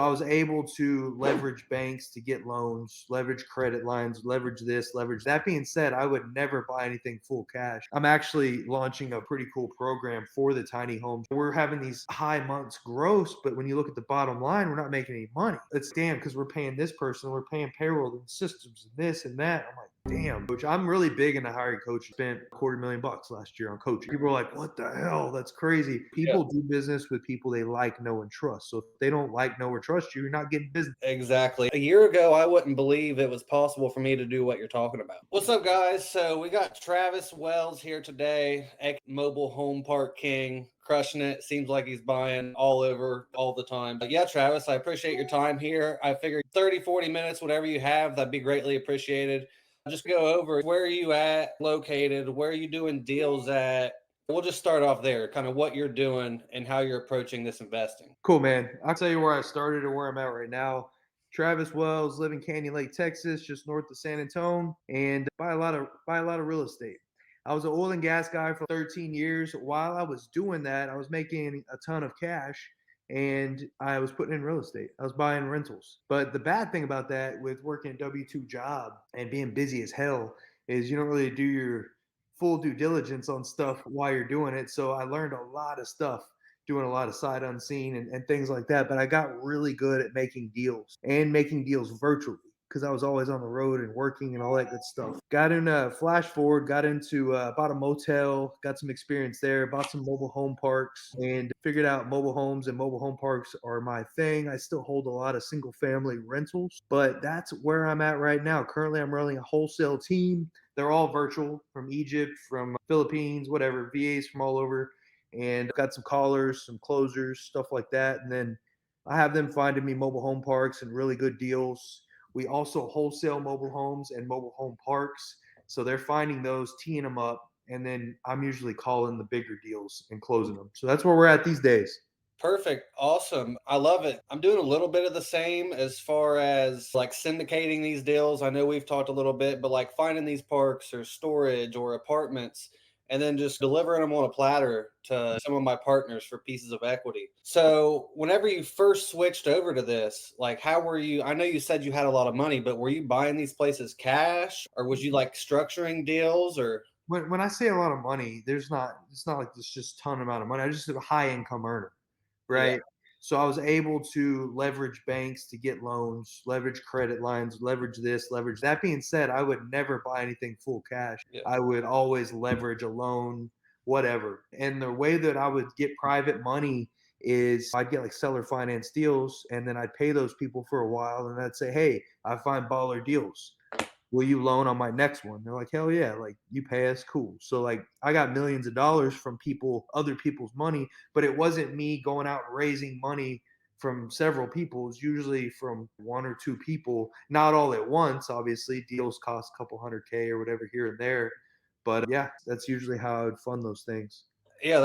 I was able to leverage banks to get loans, leverage credit lines, leverage this, leverage that. Being said, I would never buy anything full cash. I'm actually launching a pretty cool program for the tiny homes. We're having these high months gross, but when you look at the bottom line, we're not making any money. It's damn because we're paying this person, we're paying payroll and systems and this and that. I'm like, damn, coach. I'm really big into hiring coaches. Spent $250,000 last year on coaching. People are like, what the hell? That's crazy. Yeah, People do business with people they like, know, and trust. So if they don't like, know, or trust you, you're not getting business. exactly. A year ago, I wouldn't believe it was possible for me to do what you're talking about. What's up, guys? So we got Travis Wells here today, mobile home park king, crushing it. Seems like he's buying all over all the time. But yeah, Travis, I appreciate your time here. I figured 30, 40 minutes, whatever you have, that'd be greatly appreciated. Just go over where are you at, located, where are you doing deals at. We'll just start off there, kind of what you're doing and how you're approaching this investing. Cool, man. I'll tell you where I started and where I'm at right now. Travis Wells, live in Canyon Lake, Texas, just north of San Antonio, and buy a lot of real estate. I was an oil and gas guy for 13 years. While I was doing that, I was making a ton of cash and I was putting in real estate. I was buying rentals. But the bad thing about that with working a W-2 job and being busy as hell is you don't really do your full due diligence on stuff while you're doing it. So I learned a lot of stuff doing a lot of sight unseen and things like that. But I got really good at making deals and making deals virtually because I was always on the road and working and all that good stuff. Got in flash forward, got into bought a motel, got some experience there, bought some mobile home parks, and figured out mobile homes and mobile home parks are my thing. I still hold a lot of single family rentals, but that's where I'm at right now. Currently, I'm running a wholesale team. They're all virtual from Egypt, from Philippines, whatever, VAs from all over, and got some callers, some closers, stuff like that. And then I have them finding me mobile home parks and really good deals. We also wholesale mobile homes and mobile home parks. So they're finding those, teeing them up, and then I'm usually calling the bigger deals and closing them. So that's where we're at these days. Perfect. Awesome. I love it. I'm doing a little bit of the same as far as like syndicating these deals. I know we've talked a little bit, but like finding these parks or storage or apartments and then just delivering them on a platter to some of my partners for pieces of equity. So, whenever you first switched over to this, like how were you? I know you said you had a lot of money, but were you buying these places cash or was you like structuring deals or When I say a lot of money, it's not like this just ton amount of money. I just a high income earner, yeah, right? So I was able to leverage banks to get loans, leverage credit lines, leverage this, leverage that. Being said, I would never buy anything full cash. yeah, I would always leverage a loan, whatever. And the way that I would get private money is I'd get like seller finance deals and then I'd pay those people for a while and I'd say, hey, I find baller deals, will you loan on my next one? They're like, hell yeah, like you pay us, cool. So like I got millions of dollars from people, other people's money, but it wasn't me going out and raising money from several people. It's usually from one or two people, not all at once. Obviously, deals cost a couple hundred K or whatever here and there. But yeah, that's usually how I would fund those things. yeah,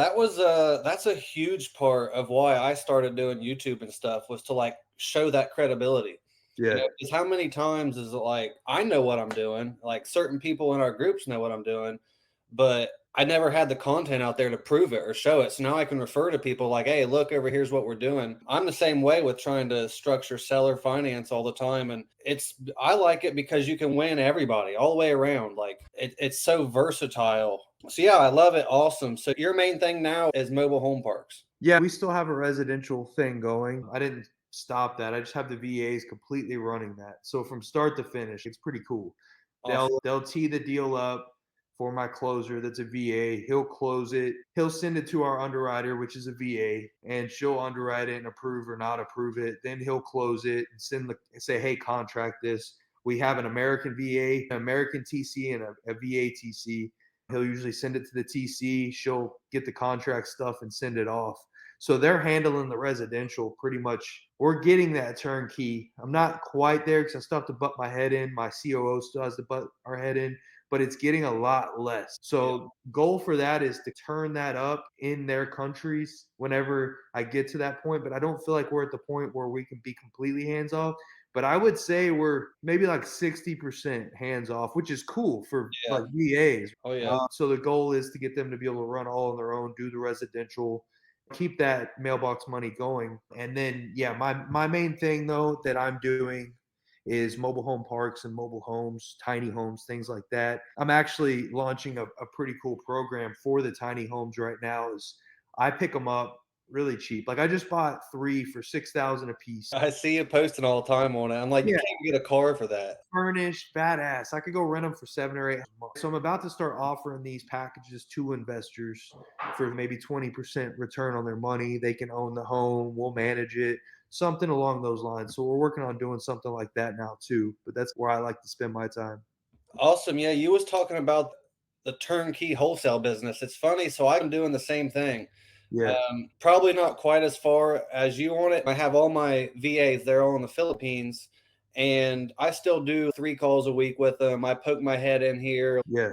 that's a huge part of why I started doing YouTube and stuff was to like show that credibility. You Yeah. know, because how many times is it like I know what I'm doing, like certain people in our groups know what I'm doing, but I never had the content out there to prove it or show it. So now I can refer to people like, hey, look over here's what we're doing. I'm the same way with trying to structure seller finance all the time. And I like it because you can win everybody all the way around. Like it's so versatile. So yeah, I love it. Awesome. So your main thing now is mobile home parks. Yeah, we still have a residential thing going. I didn't stop that. I just have the VAs completely running that. So from start to finish, it's pretty cool. Awesome. They'll tee the deal up for my closer that's a VA. He'll close it. He'll send it to our underwriter, which is a VA, and she'll underwrite it and approve or not approve it. Then he'll close it and say, hey, contract this. We have an American VA, an American TC, and a VA TC. He'll usually send it to the TC. She'll get the contract stuff and send it off. So they're handling the residential pretty much. We're getting that turnkey. I'm not quite there because I still have to butt my head in. My COO still has to butt our head in, but it's getting a lot less. Yeah. So goal for that is to turn that up in their countries whenever I get to that point. But I don't feel like we're at the point where we can be completely hands off. But I would say we're maybe like 60% hands off, which is cool for Yeah. like VAs. Oh yeah. So the goal is to get them to be able to run all on their own, do the residential, keep that mailbox money going. And then, yeah, my main thing though that I'm doing is mobile home parks and mobile homes, tiny homes, things like that. I'm actually launching a pretty cool program for the tiny homes right now. Is I pick them up really cheap. Like I just bought three for 6,000 a piece. I see you posting all the time on it. I'm like, you Yeah, can't get a car for that. furnished, badass. I could go rent them for 7 or 8 a month. So I'm about to start offering these packages to investors for maybe 20% return on their money. They can own the home, we'll manage it, something along those lines. So we're working on doing something like that now too. But that's where I like to spend my time. Awesome. Yeah, you was talking about the turnkey wholesale business. It's funny. So I'm doing the same thing. Yeah, Probably not quite as far as you on it. I have all my VAs, they're all in the Philippines, and I still do 3 calls a week with them. I poke my head in here. yeah,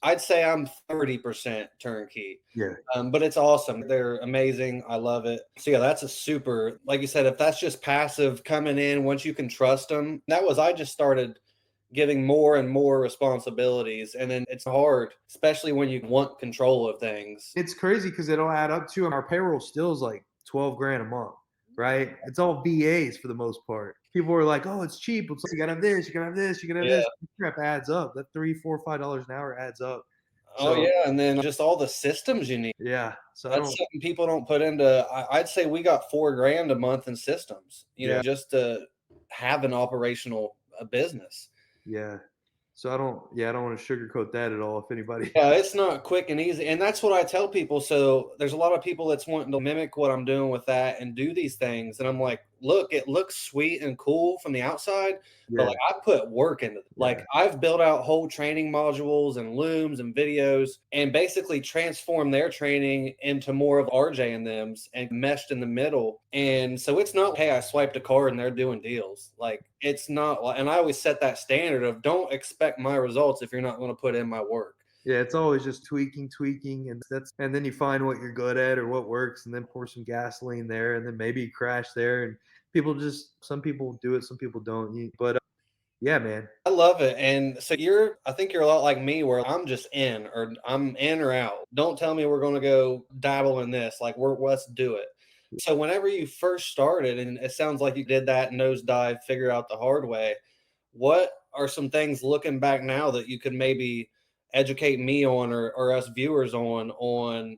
I'd say I'm 30% turnkey. yeah. But it's awesome. They're amazing. I love it. So yeah, that's a super, like you said, if that's just passive coming in, once you can trust them, I just started giving more and more responsibilities. And then it's hard, especially when you want control of things. It's crazy because it'll add up to our payroll still is like 12 grand a month, right? It's all VAs for the most part. People are like, oh, it's cheap. It's like, you gotta have this, you gotta have this, you gotta have Yeah. this. Crap adds up. That $3, $4, $5 an hour adds up. Oh So yeah. And then just all the systems you need. yeah. So I That's don't something people don't put into. I'd say we got 4 grand a month in systems, yeah, just to have an operational business. yeah. So I don't want to sugarcoat that at all if anybody Yeah, it's not quick and easy. And that's what I tell people. So there's a lot of people that's wanting to mimic what I'm doing with that and do these things. And I'm like, look, it looks sweet and cool from the outside, but yeah, like I put work into it. Like yeah. I've built out whole training modules and looms and videos and basically transformed their training into more of RJ and them's and meshed in the middle. And so it's not, hey, I swiped a card and they're doing deals. Like it's not, and I always set that standard of don't expect my results if you're not going to put in my work. Yeah, it's always just tweaking, and then you find what you're good at or what works, and then pour some gasoline there, and then maybe you crash there, and some people do it, some people don't. But yeah, man, I love it. And so I think you're a lot like me where I'm just in or I'm in or out. Don't tell me we're going to go dabble in this. Like let's do it. So whenever you first started, and it sounds like you did that nosedive, figure out the hard way, what are some things looking back now that you could maybe educate me on or us viewers on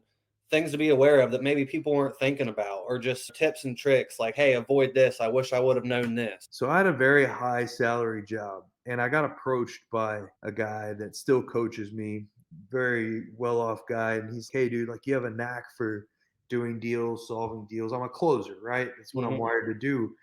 things to be aware of that maybe people weren't thinking about or just tips and tricks like, hey, avoid this. I wish I would have known this. so I had a very high salary job, and I got approached by a guy that still coaches me, very well off guy, and he's, hey, dude, like you have a knack for doing deals, solving deals. I'm a closer, right? That's what I'm Mhm. wired to do.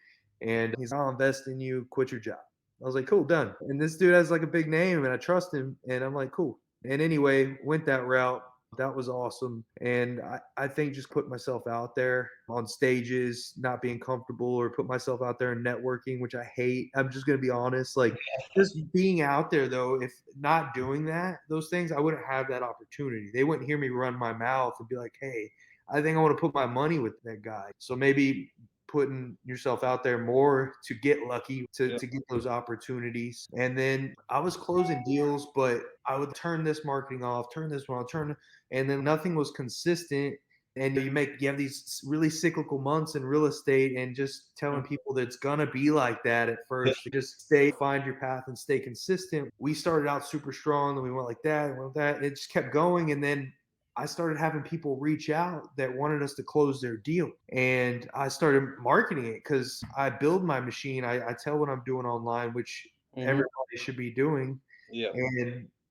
And he's, I'll invest in you, quit your job. I was like, cool, done. And this dude has like a big name, and I trust him, and I'm like, cool. And anyway, went that route. That was awesome. And I think just put myself out there on stages, not being comfortable, or put myself out there in networking, which I hate. I'm just going to be honest. Like just being out there, though, if not doing those things, I wouldn't have that opportunity. They wouldn't hear me run my mouth and be like, hey, I think I want to put my money with that guy. So maybe putting yourself out there more to get lucky Yeah. to get those opportunities. And then I was closing deals, but I would turn this marketing off, turn this one off, and then nothing was consistent. And you have these really cyclical months in real estate, and just telling people that it's gonna be like that at first. Just find your path and stay consistent. We started out super strong, then we went like that, and went like that. It just kept going, and then I started having people reach out that wanted us to close their deal. And I started marketing it because I build my machine. I tell what I'm doing online, which Mhm. everybody should be doing. Yeah.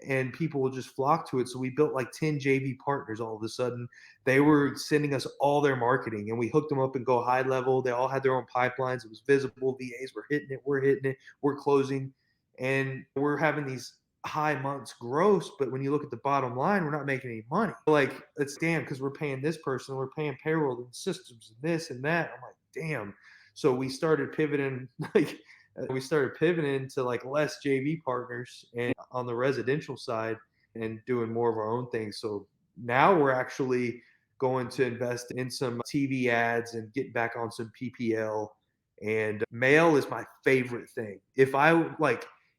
And people will just flock to it. So we built like 10 JV partners all of a sudden. They were sending us all their marketing, and we hooked them up and go high level. They all had their own pipelines. It was visible. VAs were hitting it, we're closing. And we're having these high months gross, but when you look at the bottom line, we're not making any money. Like it's damn, because we're paying this person, we're paying payroll and systems and this and that. I'm like, damn. So we started pivoting, to like less JV partners and on the residential side and doing more of our own things. So now we're actually going to invest in some TV ads and get back on some PPL. And mail is my favorite thing.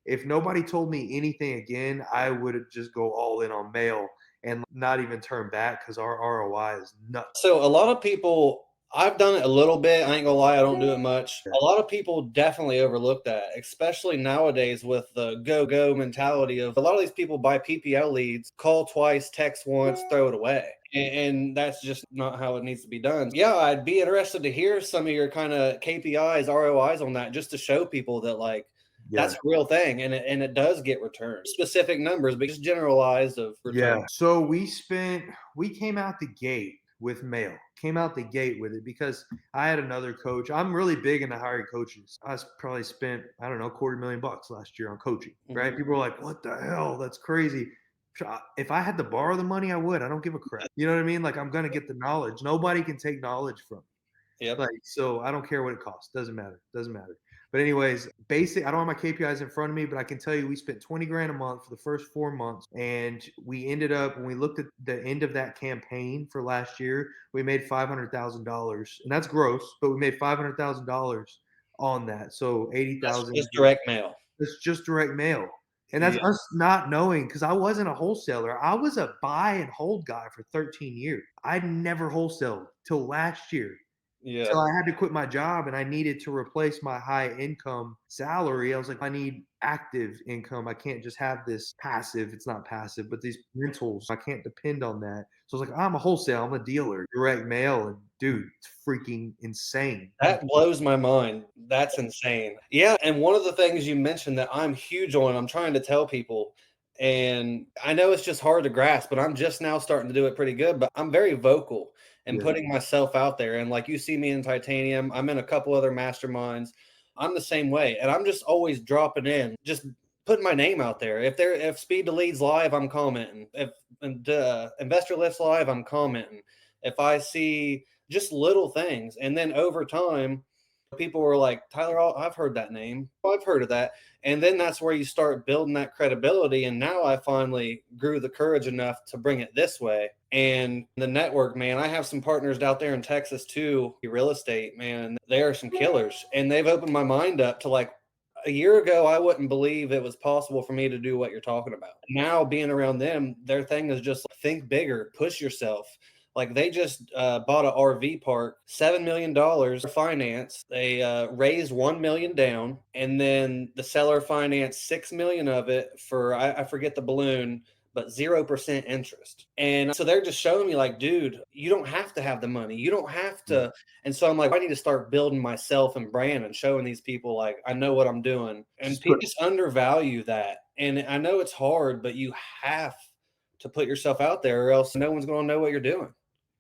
If nobody told me anything again, I would just go all in on mail. and not even turn back because our ROI is nuts. So a lot of people, I've done it a little bit. I ain't gonna lie, I don't do it much. Yeah. A lot of people definitely overlook that, especially nowadays with the go mentality of a lot of these people buy PPL leads, call twice, text once, throw it away. And that's just not how it needs to be done. Yeah, I'd be interested to hear some of your kind of KPIs, ROIs on that, just to show people that like that's Yeah. a real thing and it does get returned. Specific numbers, but just generalized of return. Yeah. So we came out the gate with mail, came out the gate with it because I had another coach. I'm really big into hiring coaches. Probably spent, I don't know, $250,000 last year on coaching, right? Mhm. People are like, what the hell? That's crazy. If I had to borrow the money, I would. I don't give a crap. You know what I mean? Like, I'm going to get the knowledge. Nobody can take knowledge from me. Yep. Like, so I don't care what it costs. Doesn't matter. Doesn't matter. But anyways, basic. I don't have my KPIs in front of me, but I can tell you we spent 20 grand a month for the first 4 months, and we ended up when we looked at the end of that campaign for last year, we made $500,000, and that's gross, but we made $500,000 on that. So eighty That's thousand. just direct mail. It's just direct mail. And that's Yeah. us not knowing because I wasn't a wholesaler. I was a buy and hold guy for 13 years. I'd never wholesaled till last year. Yeah. Till I had to quit my job and I needed to replace my high income salary. I was like, I need active income. I can't just have this passive. It's not passive, but these rentals, I can't depend on that. So I was like, I'm a wholesale, I'm a dealer, direct mail. And dude, it's freaking insane. That blows my mind. That's insane. Yeah, and one of the things you mentioned that I'm huge on, I'm trying to tell people, and I know it's just hard to grasp, but I'm just now starting to do it pretty good, but I'm very vocal and Yeah. putting myself out there. And like you see me in Titanium, I'm in a couple other masterminds. I'm the same way, and I'm just always dropping in, just putting my name out there. If Speed to Leads live, I'm commenting. If Investor Lifts live, I'm commenting. If I see just little things. And then over time, people were like, Tyler, I've heard that name. I've heard of that. And then that's where you start building that credibility. And now I finally grew the courage enough to bring it this way. And the network, man, I have some partners out there in Texas too, real estate, man. They are some killers. And they've opened my mind up to like, a year ago, I wouldn't believe it was possible for me to do what you're talking about. Now, being around them, their thing is just think bigger, push yourself. Like they just bought an RV park, $7 million finance. They raised 1 million down, and then the seller financed 6 million of it for I forget the balloon, but 0% interest. And so they're just showing me like, dude, you don't have to have the money. You don't have Yeah. to. And so I'm like, I need to start building myself and brand and showing these people like I know what I'm doing. And Just people put just undervalue that. And I know it's hard, but you have to put yourself out there, or else no one's going to know what you're doing.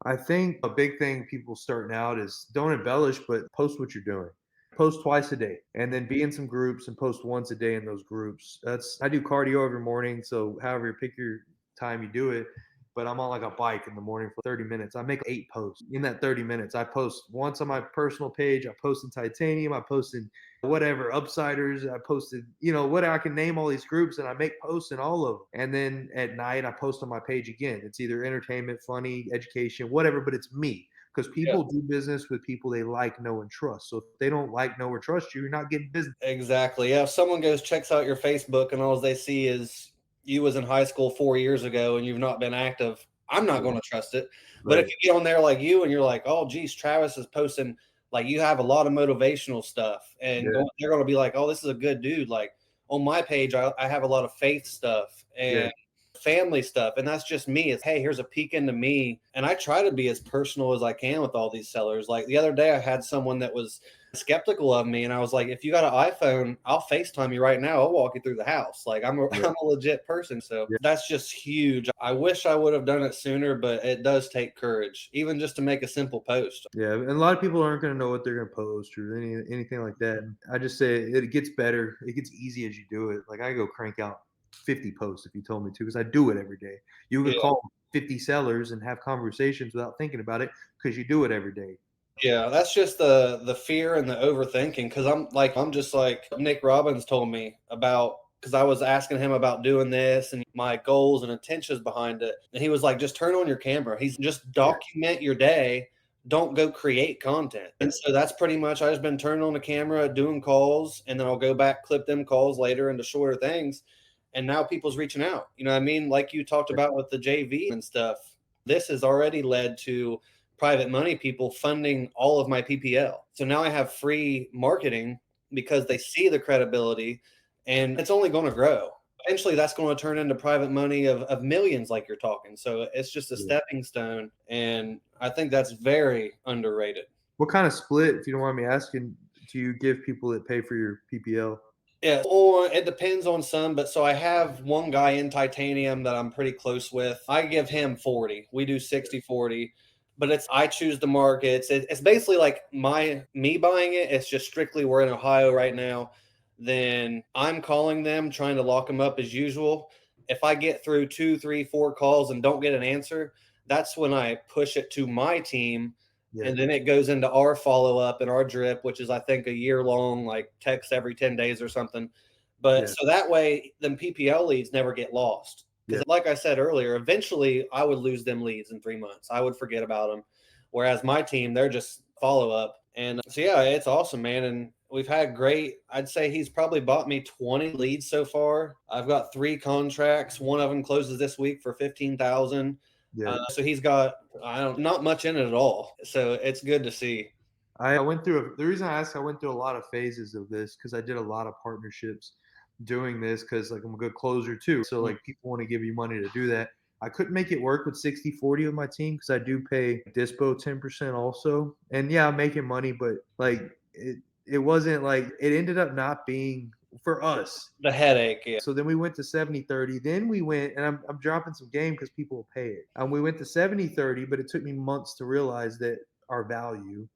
I think a big thing people starting out is don't embellish, but post what you're doing. Post twice a day and then be in some groups and post once a day in those groups. I do cardio every morning. So however you pick your time you do it. But I'm on like a bike in the morning for 30 minutes. I make 8 posts in that 30 minutes. I post once on my personal page. I post in Titanium. I post in whatever Upsiders. I posted, what I can name all these groups and I make posts in all of them. And then at night I post on my page again. It's either entertainment, funny, education, whatever, but it's me. Because Yeah. people do business with people they like, know, and trust. So if they don't like, know, or trust you, you're not getting business. Exactly. Yeah. If someone goes, checks out your Facebook and all they see is you was in high school 4 years ago and you've not been active, I'm not going to trust it. But if Right. you get on there like you and you're like, oh, geez, Travis is posting, like you have a lot of motivational stuff and Yeah. they're going to be like, oh, this is a good dude. Like on my page, I have a lot of faith stuff Yeah. and family stuff. And that's just me. It's, hey, here's a peek into me. And I try to be as personal as I can with all these sellers. Like the other day, I had someone that was skeptical of me and I was like, if you got an iPhone, I'll FaceTime you right now. I'll walk you through the house. Like I'm Yeah. I'm a legit person. So Yeah. that's just huge. I wish I would have done it sooner, but it does take courage, even just to make a simple post. Yeah, and a lot of people aren't going to know what they're going to post or anything like that. And I just say it gets better. It gets easy as you do it. Like I go crank out 50 posts if you told me to, because I do it every day. You could Yeah. call 50 sellers and have conversations without thinking about it because you do it every day. Yeah, that's just the fear and the overthinking. Cause I'm just like Nick Robbins told me about because I was asking him about doing this and my goals and intentions behind it. And he was like, just turn on your camera. He's just Yeah. document your day. Don't go create content. And so that's pretty much I just been turning on the camera, doing calls, and then I'll go back, clip them calls later into shorter things. And now people's reaching out. You know what I mean? Like you talked about with the JV and stuff. This has already led to private money people funding all of my PPL. So now I have free marketing because they see the credibility, and it's only going to grow. Eventually, that's going to turn into private money of millions, like you're talking. So it's just a Yeah. stepping stone. And I think that's very underrated. What kind of split, if you don't mind me asking, do you give people that pay for your PPL? Yeah, or it depends on some, but so I have one guy in titanium that I'm pretty close with. I give him 40. We do 60/40, but it's I choose the markets. It's basically like me buying it. It's just strictly we're in Ohio right now. Then I'm calling them, trying to lock them up as usual. If I get through two, three, four calls and don't get an answer, that's when I push it to my team, Yeah. and then it goes into our follow up and our drip, which is I think a year long, like text every 10 days or something. But Yeah. so that way, them PPL leads never get lost. Yeah. Because, like I said earlier, eventually I would lose them leads in 3 months. I would forget about them. Whereas my team, they're just follow up. And so, yeah, it's awesome, man. And we've had great, I'd say he's probably bought me 20 leads so far. I've got 3 contracts. One of them closes this week for 15,000. Yeah. So he's got not much in it at all. So it's good to see. I went through the reason I asked, I went through a lot of phases of this because I did a lot of partnerships doing this because like I'm a good closer too. So like people want to give you money to do that. I couldn't make it work with 60/40 with my team because I do pay Dispo 10% also. And yeah, I'm making money, but like it wasn't like it ended up not being for us. The headache, yeah. So then we went to 70/30. Then we went, and I'm dropping some game because people will pay it. We went to 70/30, but it took me months to realize that our value.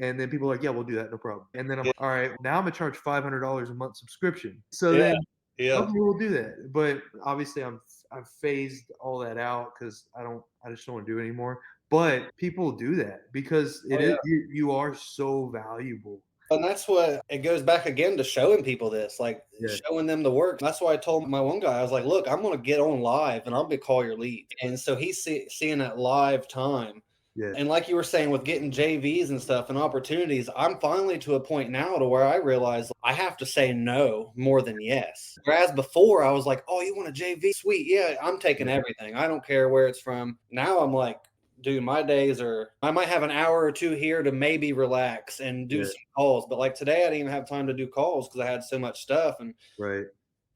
And then people are like, yeah, we'll do that, no problem. And then I'm Yeah. like, all right, now I'm gonna charge $500 a month subscription. So Yeah. then, Yeah. okay, we'll do that. But obviously, I've phased all that out because I just don't want to do it anymore. But people do that because Oh, it is yeah. you are so valuable. And that's what it goes back again to showing people this, like Yeah, showing them the work. That's why I told my one guy, I was like, look, I'm going to get on live and I'm going to call your lead. And so he's seeing that live time. yeah, And like you were saying with getting JVs and stuff and opportunities, I'm finally to a point now to where I realize I have to say no more than yes. Whereas before I was like, oh, you want a JV? Sweet. Yeah, I'm taking yeah, everything. I don't care where it's from. Now I'm like, dude, my days are, I might have an hour or two here to maybe relax and do yeah, some calls. But like today, I didn't even have time to do calls because I had so much stuff. right.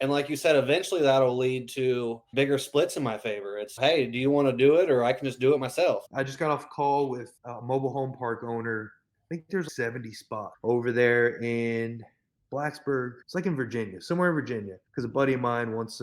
And like you said, eventually that'll lead to bigger splits in my favor. It's, hey, do you want to do it? Or I can just do it myself. I just got off a call with a mobile home park owner. I think there's 70 spots over there in Blacksburg. It's like in Virginia, somewhere in Virginia, because a buddy of mine wants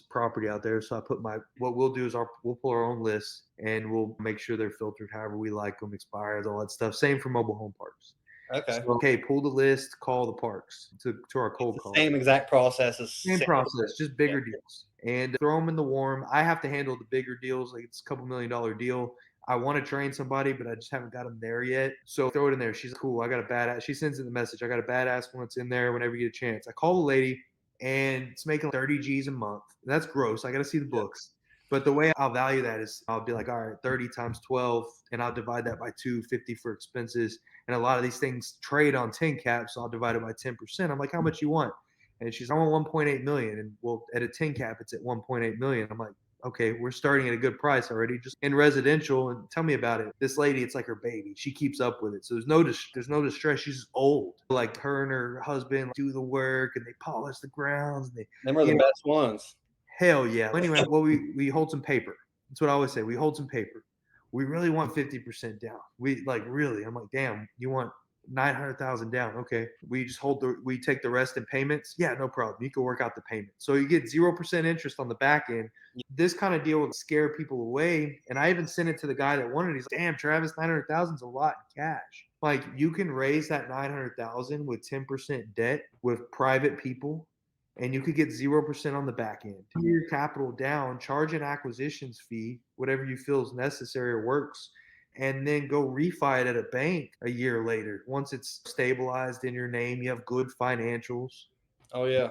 property out there. So I put what we'll do is we'll pull our own list and we'll make sure they're filtered however we like them, expires, all that stuff. Same for mobile home parks. Okay. So, okay, pull the list, call the parks to our cold call. Same exact process as Same process, just bigger deals. And throw them in the warm. I have to handle the bigger deals, like it's a couple $1 million deal. I want to train somebody, but I just haven't got them there yet. So throw it in there. She's like, cool. I got a badass. She sends in the message. I got a badass one that's in there whenever you get a chance. I call the lady and it's making 30 G's a month. That's gross. I got to see the books. But the way I'll value that is I'll be like, all right, 30 times 12, and I'll divide that by 250 for expenses. And a lot of these things trade on 10 caps, so I'll divide it by 10%. I'm like, how much you want? And she's, I want 1.8 million. And well, at a 10 cap, it's at 1.8 million. I'm like, okay, we're starting at a good price already. Just in residential, and tell me about it. This lady, it's like her baby. She keeps up with it. So there's no distress. She's just old. Like her and her husband do the work and they polish the grounds and they, Them are the best ones. hell yeah. Anyway, well, we hold some paper. That's what I always say. We hold some paper. We really want 50% down. We like really. I'm like, damn, you want 900,000 down? Okay. We take the rest in payments. Yeah, no problem. You can work out the payment. So you get 0% interest on the back end. This kind of deal would scare people away. And I even sent it to the guy that wanted it. He's like, damn, Travis, 900,000 is a lot in cash. Like you can raise that 900,000 with 10% debt with private people, and you could get 0% on the back end. Your capital down, charge an acquisitions fee, whatever you feel is necessary or works, and then go refi it at a bank a year later. Once it's stabilized in your name, you have good financials. Oh, yeah.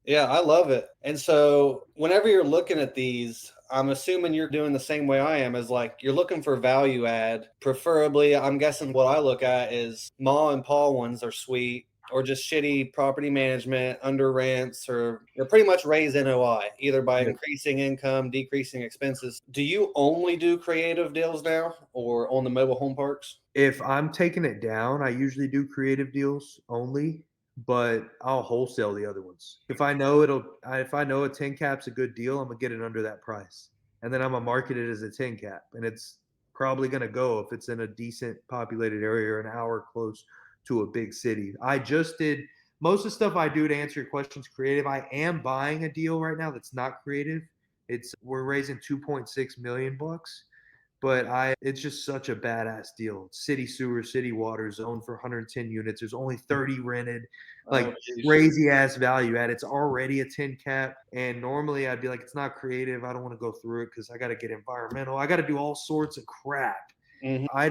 Yeah, I love it. And so whenever you're looking at these, I'm assuming you're doing the same way I am, is like you're looking for value add. Preferably, I'm guessing what I look at is ma and pa ones are sweet. or just shitty property management, under rents, or pretty much raise NOI either by Yeah. increasing income, decreasing expenses. Do you only do creative deals now or on the mobile home parks? If I'm taking it down, I usually do creative deals only, but I'll wholesale the other ones. If I know a 10 cap's a good deal, I'm gonna get it under that price. And then I'm gonna market it as a 10 cap. And it's probably gonna go if it's in a decent populated area or an hour close to a big city. I just did most of the stuff I do to answer your questions creative. I am buying a deal right now that's not creative. It's we're raising 2.6 million bucks, but I it's just such a badass deal. City sewer, city water, zone for 110 units. There's only 30 rented, like Oh, geez. crazy ass value add. It's already a 10 cap. And normally I'd be like, it's not creative. I don't want to go through it because I got to get environmental. I got to do all sorts of crap. Mhm. I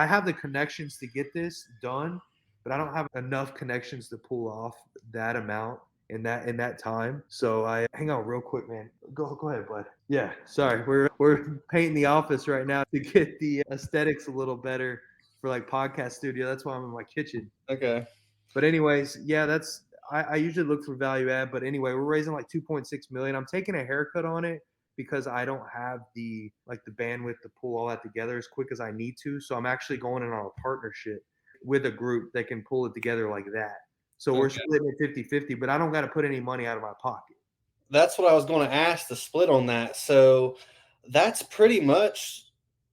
have the connections to get this done, but I don't have enough connections to pull off that amount in that time. So I hang on real quick, man. Go ahead, bud. Yeah, sorry. We're painting the office right now to get the aesthetics a little better for like podcast studio. That's why I'm in my kitchen. Okay. But anyways, yeah, I usually look for value add. But anyway, we're raising like 2.6 million. I'm taking a haircut on it because I don't have the bandwidth to pull all that together as quick as I need to. So I'm actually going in on a partnership with a group that can pull it together like that. So we're Okay. splitting it 50-50, but I don't got to put any money out of my pocket. That's what I was going to ask, the split on that. So that's pretty much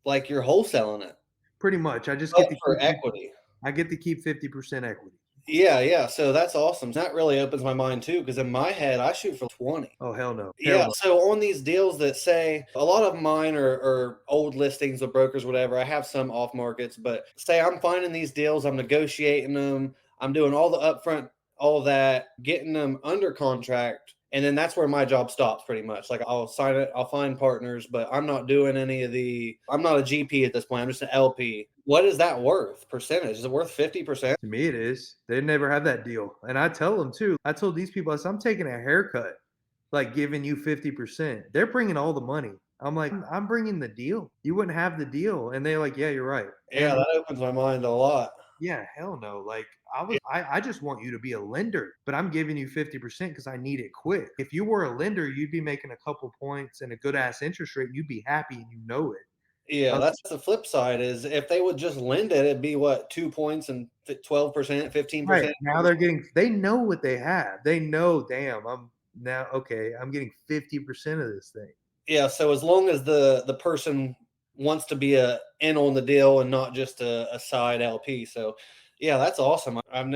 like you're wholesaling it, Pretty much. but for equity. I get to keep 50% equity. Yeah, yeah. So that's awesome. That really opens my mind too, because in my head, I shoot for 20. Oh hell no. Hell Yeah. no. So on these deals that say a lot of mine are old listings with brokers, whatever. I have some off markets, but say I'm finding these deals, I'm negotiating them, I'm doing all the upfront, all of that, getting them under contract. And then that's where my job stops pretty much. Like I'll sign it, I'll find partners, but I'm not doing I'm not a GP at this point. I'm just an LP. What is that worth? Percentage? Is it worth 50%? To me, it is. They never have that deal. And I tell them too. I told these people, I said, I'm taking a haircut, like giving you 50%. They're bringing all the money. I'm like, I'm bringing the deal. You wouldn't have the deal. And they're like, yeah, you're right. Yeah, And that opens my mind a lot. yeah, hell no. Like I just want you to be a lender, but I'm giving you 50% because I need it quick. If you were a lender, you'd be making a couple points and a good ass interest rate. You'd be happy and you know it. Yeah, Uh, that's the flip side is if they would just lend it, it'd be what, 2 points and 12%, right. 15%. Now they know what they have. They know, damn, I'm getting 50% of this thing. Yeah, so as long as the person wants to be in on the deal and not just a side LP. So yeah, that's awesome. I don't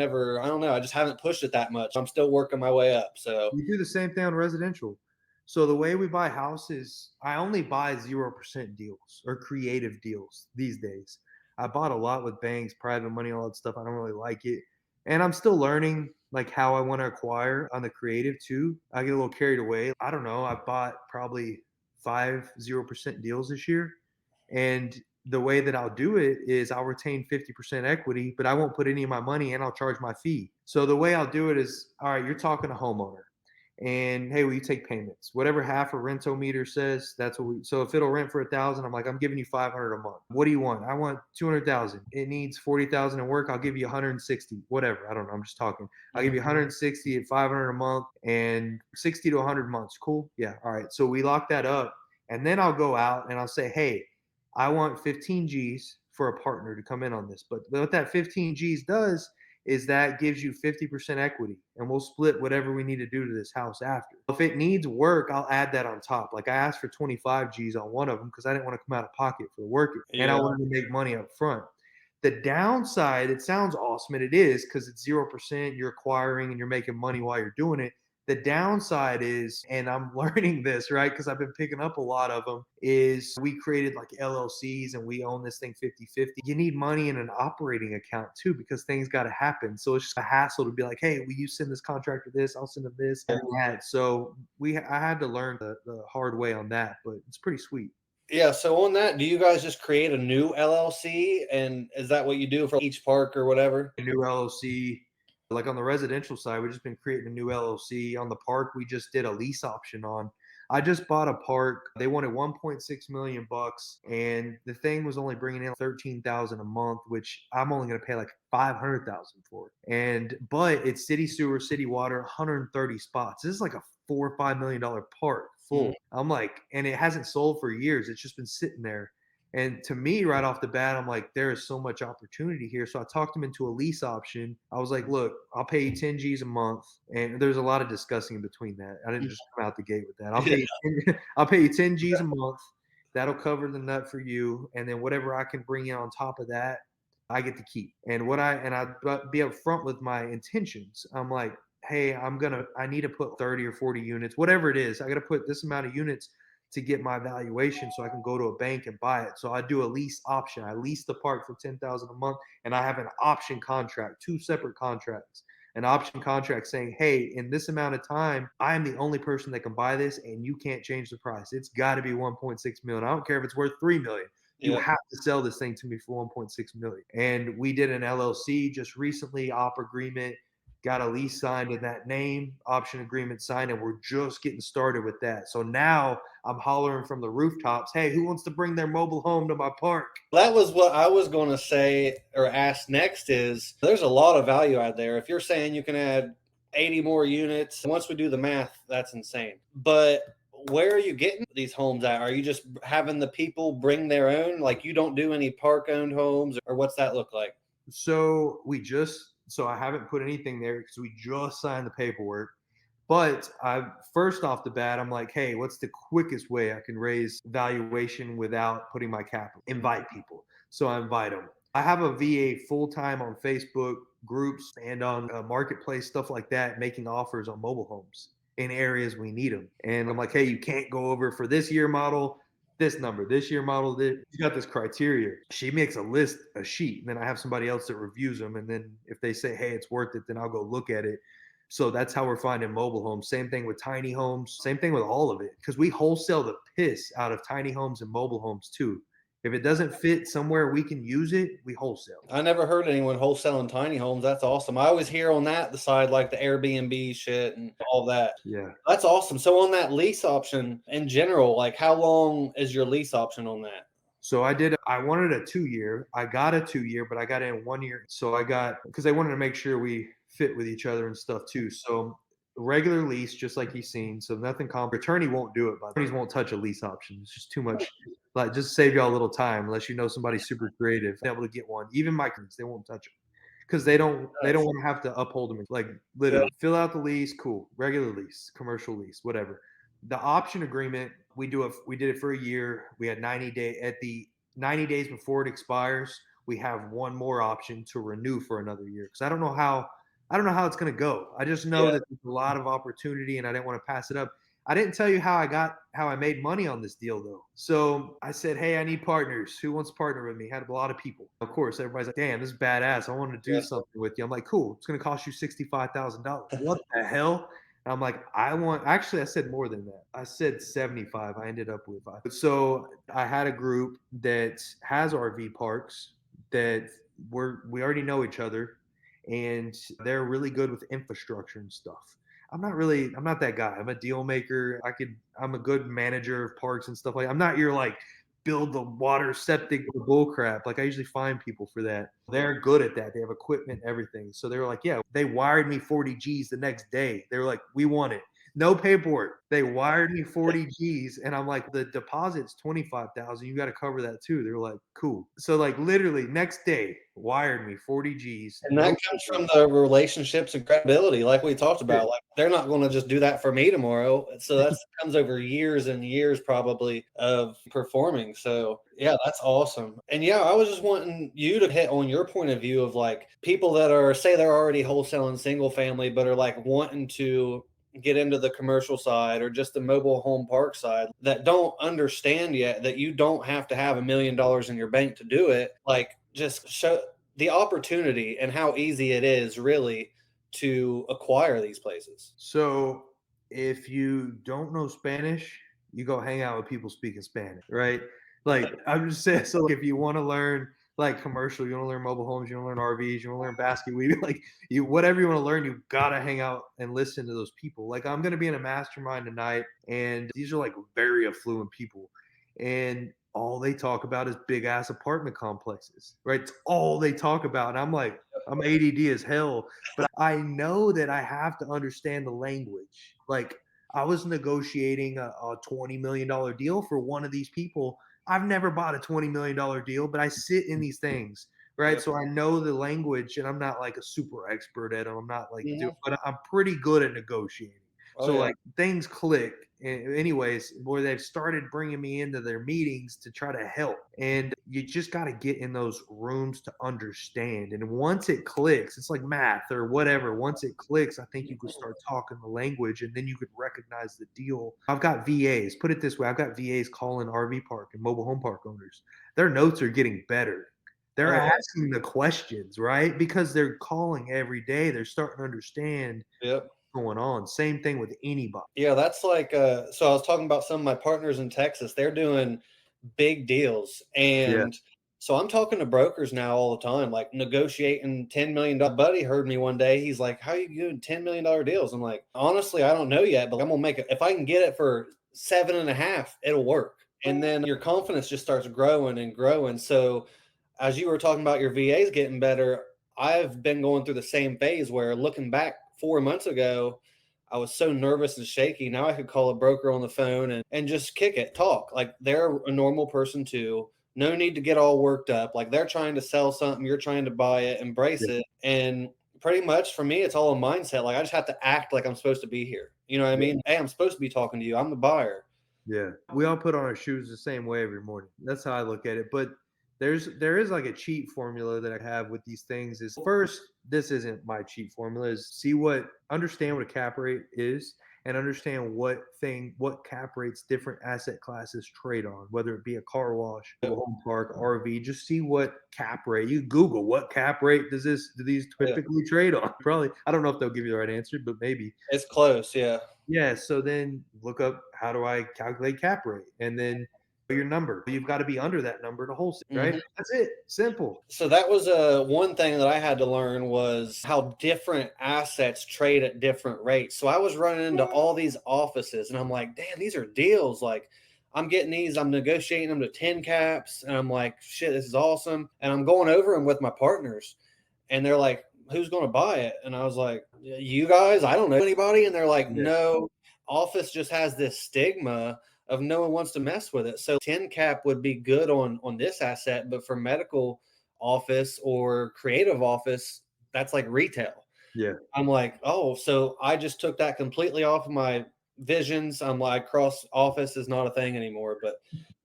know, I just haven't pushed it that much. I'm still working my way up. So We do the same thing on residential. So the way we buy houses, I only buy 0% deals or creative deals these days. I bought a lot with banks, private money, all that stuff. I don't really like it. And I'm still learning like how I want to acquire on the creative too. I get a little carried away. I don't know. I bought probably 5 0% deals this year. And the way that I'll do it is I'll retain 50% equity, but I won't put any of my money and I'll charge my fee. So the way I'll do it is, all right, you're talking to homeowner and hey, will you take payments? Whatever half a rental meter says, that's what we, so if it'll rent for 1,000, I'm like, I'm giving you 500 a month. What do you want? I want 200,000. It needs 40,000 in work. I'll give you 160, whatever. I don't know. I'm just talking. I'll give you 160 at 500 a month and 60 to 100 months. Cool. Yeah. All right. So we lock that up and then I'll go out and I'll say, hey, I want 15 G's for a partner to come in on this. But what that 15 G's does is that gives you 50% equity and we'll split whatever we need to do to this house after. If it needs work, I'll add that on top. Like I asked for 25 G's on one of them because I didn't want to come out of pocket for the work and I yeah. wanted to make money up front. The downside, it sounds awesome, and it is because it's 0%, you're acquiring and you're making money while you're doing it. The downside is, and I'm learning this, right? Because I've been picking up a lot of them, is we created like LLCs and we own this thing 50-50. You need money in an operating account too, because things got to happen. So it's just a hassle to be like, hey, will you send this contractor this? I'll send them this and that. So I had to learn the hard way on that, but it's pretty sweet. Yeah, so on that, do you guys just create a new LLC and is that what you do for each park or whatever? A new LLC. Like on the residential side, we've just been creating a new LLC. On the park, we just did a lease option on. I just bought a park. They wanted 1.6 million bucks, and the thing was only bringing in 13,000 a month, which I'm only going to pay like 500,000 for. And but it's city sewer, city water, 130 spots. This is like a $4 or $5 million park Mm. full. I'm like, and it hasn't sold for years. It's just been sitting there. And to me, right off the bat, I'm like, there is so much opportunity here. So I talked him into a lease option. I was like, look, I'll pay you 10 G's a month. And there's a lot of discussing in between that. I didn't just come out the gate with that. Yeah. I'll pay you 10 G's a month. That'll cover the nut for you. And then whatever I can bring in on top of that, I get to keep. And I be upfront with my intentions. I'm like, hey, I need to put 30 or 40 units, whatever it is. I got to put this amount of units to get my valuation so I can go to a bank and buy it. So I do a lease option. I lease the park for 10,000 a month, and I have an option contract, two separate contracts. An option contract saying, hey, in this amount of time, I am the only person that can buy this, and you can't change the price. It's got to be 1.6 million. I don't care if it's worth 3 million. You Yeah. have to sell this thing to me for 1.6 million. And we did an LLC just recently, op agreement, got a lease signed in that name, option agreement signed, and we're just getting started with that. So now I'm hollering from the rooftops, hey, who wants to bring their mobile home to my park? That was what I was going to say or ask next is there's a lot of value out there. If you're saying you can add 80 more units, once we do the math, that's insane. But where are you getting these homes at? Are you just having the people bring their own? Like you don't do any park owned homes or what's that look like? So I haven't put anything there because we just signed the paperwork. But I first off the bat, I'm like, hey, what's the quickest way I can raise valuation without putting my capital? Invite people. So I invite them. I have a VA full time on Facebook groups and on marketplace stuff like that, making offers on mobile homes in areas we need them. And I'm like, hey, you can't go over for this year model, this number, this year model, this. You got this criteria. She makes a sheet, and then I have somebody else that reviews them. And then if they say, hey, it's worth it, then I'll go look at it. So that's how we're finding mobile homes. Same thing with tiny homes. Same thing with all of it. Because we wholesale the piss out of tiny homes and mobile homes too. If it doesn't fit somewhere we can use it, we wholesale. I never heard anyone wholesaling tiny homes. That's awesome. I always hear on that the side like the Airbnb shit and all that. Yeah. That's awesome. So on that lease option in general, like how long is your lease option on that? So I wanted a 2 year. I got a 2 year, but I got it in 1 year. So because I wanted to make sure we fit with each other and stuff too. So regular lease, just like you've seen. So nothing attorney won't do it, but attorneys won't touch a lease option. It's just too much. Like just save y'all a little time unless you know somebody super creative, able to get one. Even my clients, they won't touch it because they don't want to have to uphold them. Like literally, fill out the lease, cool, regular lease, commercial lease, whatever. The option agreement, we did it for a year. We had 90 day at the 90 days before it expires. We have one more option to renew for another year because I don't know how it's going to go. I just know that there's a lot of opportunity, and I didn't want to pass it up. I didn't tell you how I made money on this deal though. So I said, hey, I need partners. Who wants to partner with me? Had a lot of people. Of course, everybody's like, damn, this is badass. I want to do something with you. I'm like, cool. It's going to cost you $65,000. What the hell? And I'm like, actually, I said more than that. I said 75. I ended up with 5. So I had a group that has RV parks that we already know each other, and they're really good with infrastructure and stuff. I'm not that guy. I'm a deal maker. I'm a good manager of parks and stuff like that. I'm not your like build the water septic bull crap. Like I usually find people for that. They're good at that. They have equipment, everything. So they were like, yeah, they wired me 40 G's the next day. They were like, we want it. No paperwork. They wired me 40 G's, and I'm like, the deposit's 25,000. You got to cover that too. They're like, cool. So like literally next day, wired me 40 G's. And that comes from the relationships and credibility, like we talked about. Like they're not going to just do that for me tomorrow. So that comes over years and years probably of performing. So yeah, that's awesome. And yeah, I was just wanting you to hit on your point of view of like people that are say they're already wholesaling single family, but are like wanting to get into the commercial side or just the mobile home park side that don't understand yet that you don't have to have $1 million in your bank to do it. Like just show the opportunity and how easy it is really to acquire these places. So if you don't know Spanish, you go hang out with people speaking Spanish, right? Like I'm just saying. So if you want to learn like commercial. You want to learn mobile homes. You want to learn RVs. You want to learn basket weaving. Like you, whatever you want to learn, you gotta hang out and listen to those people. Like I'm gonna be in a mastermind tonight, and these are like very affluent people, and all they talk about is big ass apartment complexes, right? It's all they talk about. And I'm like, I'm ADD as hell, but I know that I have to understand the language. Like I was negotiating a $20 million deal for one of these people. I've never bought a $20 million deal, but I sit in these things, right? Yep. So I know the language and I'm not like a super expert at them. I'm not like, Mhm. but I'm pretty good at negotiating. Oh So yeah. like things click. Anyways, boy, they've started bringing me into their meetings to try to help. And you just got to get in those rooms to understand. And once it clicks, it's like math or whatever. Once it clicks, I think you could start talking the language and then you could recognize the deal. I've got VAs, put it this way, I've got VAs calling RV park and mobile home park owners. Their notes are getting better. They're Oh yeah. asking the questions, right? Because they're calling every day. They're starting to understand Yep. going on. Same thing with anybody. Yeah, that's like so I was talking about some of my partners in Texas. They're doing big deals. Yeah. And so I'm talking to brokers now all the time, like negotiating $10 million. Buddy heard me one day. He's like, how are you doing $10 million deals? I'm like, honestly, I don't know yet, but I'm gonna make it. If I can get it for 7.5, it'll work. And then your confidence just starts growing and growing. So as you were talking about your VAs getting better, I've been going through the same phase where looking back 4 months ago, I was so nervous and shaky. Now I could call a broker on the phone and just kick it, talk. Like they're a normal person too. No need to get all worked up. Like they're trying to sell something, you're trying to buy it, embrace Yeah. it. And pretty much for me, it's all a mindset. Like I just have to act like I'm supposed to be here. You know what I Yeah. mean? Hey, I'm supposed to be talking to you. I'm the buyer. Yeah. We all put on our shoes the same way every morning. That's how I look at it. But there is like a cheat formula that I have with these things is first, this isn't my cheat formula, is understand what a cap rate is and understand what cap rates different asset classes trade on, whether it be a car wash, a home park, RV, just see what cap rate. You Google what cap rate do these Oh, yeah. typically trade on? Probably, I don't know if they'll give you the right answer, but maybe. It's close. Yeah. Yeah, so then look up how do I calculate cap rate and then your number. You've got to be under that number to wholesale, right? Mhm. That's it. Simple. So that was one thing that I had to learn was how different assets trade at different rates. So I was running into all these offices and I'm like, damn, these are deals. Like I'm getting these, I'm negotiating them to 10 caps. And I'm like, shit, this is awesome. And I'm going over them with my partners and they're like, who's going to buy it? And I was like, you guys, I don't know anybody. And they're like, Yeah. no, office just has this stigma of no one wants to mess with it. So 10 cap would be good on this asset, but for medical office or creative office, that's like retail. Yeah. I'm like, oh, so I just took that completely off of my visions. I'm like, cross office is not a thing anymore. But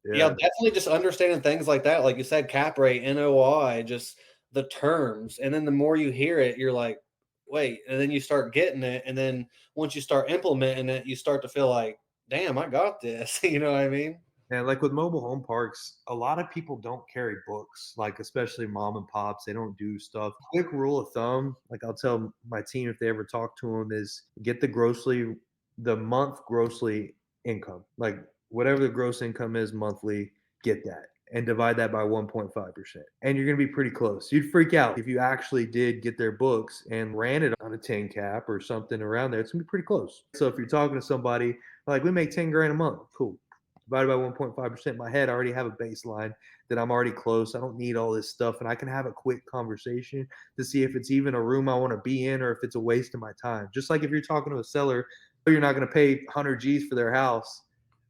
yeah, Yeah. definitely just understanding things like that. Like you said, cap rate, NOI, just the terms. And then the more you hear it, you're like, wait, and then you start getting it. And then once you start implementing it, you start to feel like, damn, I got this. You know what I mean? And like with mobile home parks, a lot of people don't carry books, like especially mom and pops. They don't do stuff. Quick rule of thumb, like I'll tell my team if they ever talk to them, is get the month grossly income, like whatever the gross income is monthly, get that and divide that by 1.5%. And you're going to be pretty close. You'd freak out if you actually did get their books and ran it on a 10 cap or something around there. It's going to be pretty close. So if you're talking to somebody like we make 10 grand a month, cool, divided by 1.5%. In my head, I already have a baseline that I'm already close. I don't need all this stuff. And I can have a quick conversation to see if it's even a room I want to be in or if it's a waste of my time. Just like if you're talking to a seller, you're not going to pay 100 G's for their house,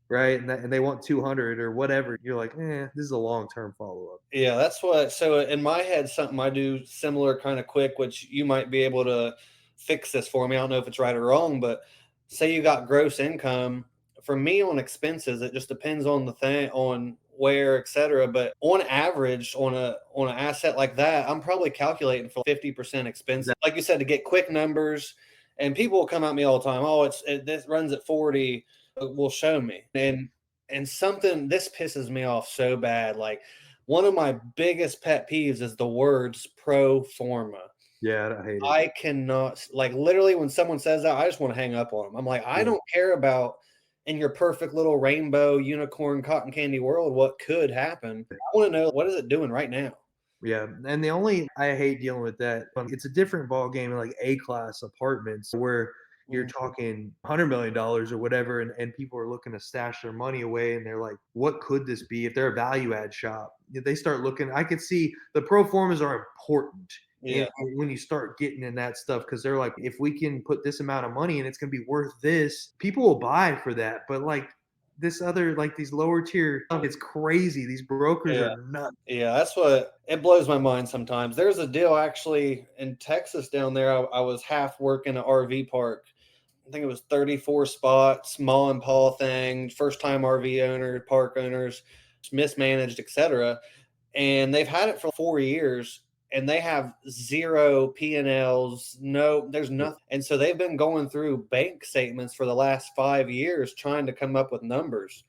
right? And they want 200 or whatever. You're like, this is a long term follow up. Yeah, that's what. So in my head, something I do similar kind of quick, which you might be able to fix this for me. I don't know if it's right or wrong, but say you got gross income. For me on expenses, it just depends on the thing, on where, etc. But on average, on an asset like that, I'm probably calculating for 50% expenses. Like you said, to get quick numbers, and people will come at me all the time. Oh, this runs at 40. Will show me and something this pisses me off so bad. Like one of my biggest pet peeves is the words pro forma. Yeah, I hate it. I cannot, like, literally when someone says that, I just want to hang up on them. I'm like, I Yeah. don't care about in your perfect little rainbow unicorn cotton candy world what could happen. I want to know what is it doing right now. Yeah, and the only I hate dealing with that. It's a different ball game in like A-class apartments where you're Mm. talking $100 million or whatever, and people are looking to stash their money away, and they're like, "What could this be?" If they're a value add shop, they start looking. I could see the pro formas are important, and Yeah, when you start getting in that stuff, because they're like, if we can put this amount of money and it's going to be worth this, people will buy for that. But like this other, like these lower tier, it's crazy. These brokers yeah. are nuts. Yeah, that's what it blows my mind sometimes. There's a deal actually in Texas down there. I was half working an RV park. I think it was 34 spots, mom and paw thing, first time RV owner, park owners, mismanaged, etc. And they've had it for 4 years and they have zero P&Ls. No, there's nothing. And so they've been going through bank statements for the last 5 years trying to come up with numbers.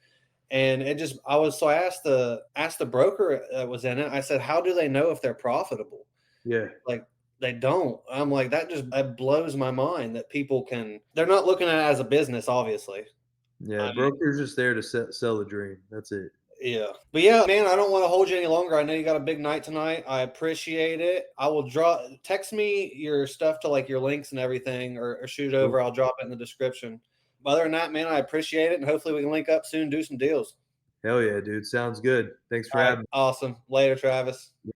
And it just I asked the broker that was in it. I said, "How do they know if they're profitable?" Yeah. Like they don't. I'm like that blows my mind that people they're not looking at it as a business, obviously. Yeah, I mean, broker's just there to sell the dream. That's it. yeah. But yeah, man, I don't want to hold you any longer. I know you got a big night tonight. I appreciate it. I will text me your stuff to like your links and everything or shoot it Cool. over. I'll drop it in the description. But other than that, man, I appreciate it and hopefully we can link up soon, do some deals. Hell yeah, dude. Sounds good. Thanks for All right, having me. awesome. Later, Travis.